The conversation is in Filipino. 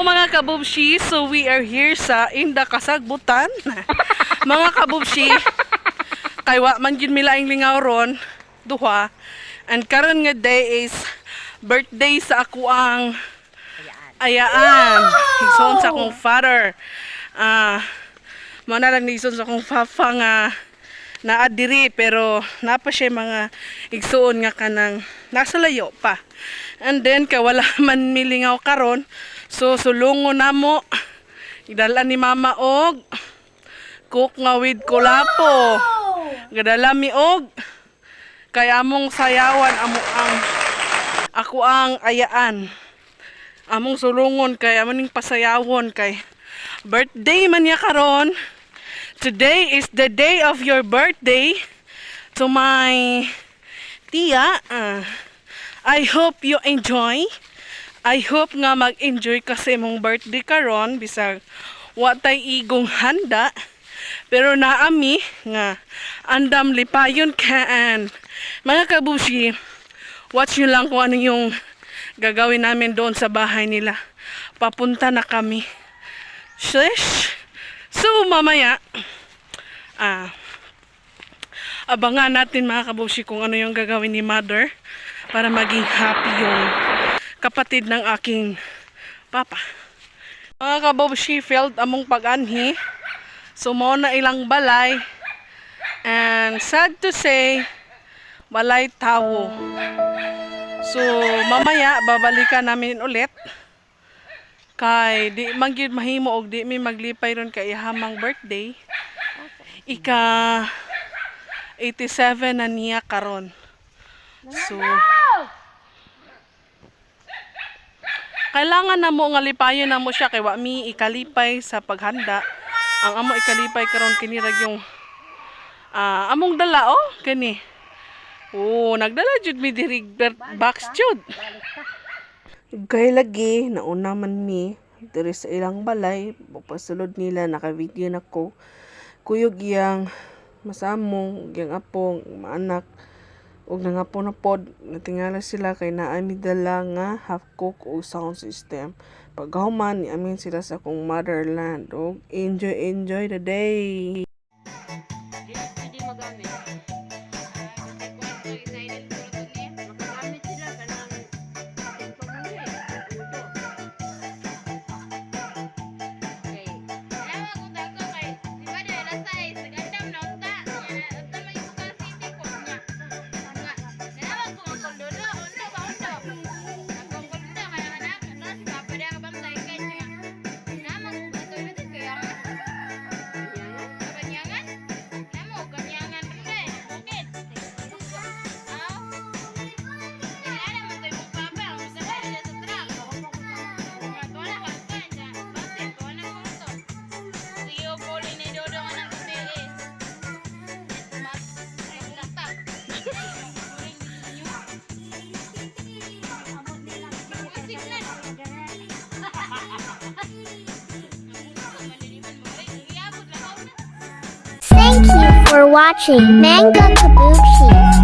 mga kabubshi, so we are here sa Inda Kasagbutan. Mga kabubshi, kay wa man gyud milaing lingaw ron, duha. And karon nga day is birthday sa ako ang ayaan. Higson sa akong father. Mana lang higson sa akong papa nga naadiri pero napa siya mga igsuon nga kanang nasa layo pa. And then kay wala man milingaw karon, so sulungon namo idala ni mama og cook nga with kulapo. Gadala mi og kay among sayawan ako ang ayaan. Among sulungon kay among pasayawon kay birthday man niya karon. Today is the day of your birthday to my tiya. I hope you enjoy. I hope nga mag-enjoy kasi mong birthday karon bisag wa tay igong handa. Pero naami nga andam lipayon kaan. Mga kabushi, watch nyo lang kung ano yung gagawin namin doon sa bahay nila. Papunta na kami. Shush! So mamaya, abangan natin mga kabushi kung ano yung gagawin ni mother para maging happy yung kapatid ng aking papa. Mga kabushi, failed among pag-anhi. So mo na ilang balay. And sad to say, balay tawo. So mamaya babalikan namin ulit. Kay di man gyud mahimo og di mi maglipay ron kay ihamang birthday. Ika 87 na niya karon. So kailangan na mo nga lipayon na mo siya kay wa mi ikalipay sa paghanda. Ang amo ikalipay karon kini rag yung among dala kani. Nagdala jud mi diri box jud. Gay lagi nauna man mi diri sa ilang balay, pasulod nila naka-video nako. Kuyog yang masamong yang apong maanak ug nangapon na pod natingala sila kay naa mi dala nga half cook o sound system. Paghuman ni amin sila sa akong motherland ug enjoy the day. Thank you for watching Manga Kabuki.